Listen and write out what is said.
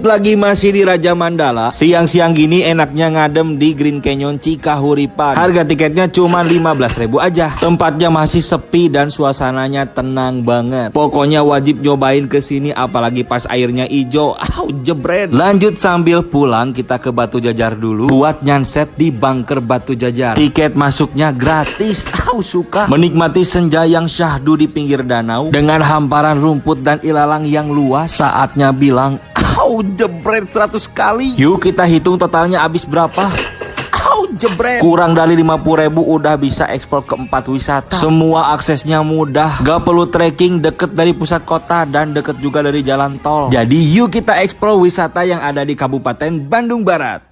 Lagi masih di Raja Mandala. Siang-siang gini enaknya ngadem di Green Canyon Cikahuripan. Harga tiketnya cuma 15.000 aja. Tempatnya masih sepi dan suasananya tenang banget. Pokoknya wajib nyobain kesini, apalagi pas airnya hijau. Jebret. Lanjut sambil pulang kita ke Batu Jajar dulu buat nyanset di bunker Batu Jajar. Tiket masuknya gratis. Suka menikmati senja yang syahdu di pinggir danau dengan hamparan rumput dan ilalang yang luas. Saatnya bilang jebret 100 kali. Yuk kita hitung totalnya habis berapa. Jebret. Kurang dari 50.000 udah bisa eksplor ke 4 wisata. Semua aksesnya mudah, gak perlu trekking, deket dari pusat kota dan deket juga dari jalan tol. Jadi yuk kita eksplor wisata yang ada di Kabupaten Bandung Barat.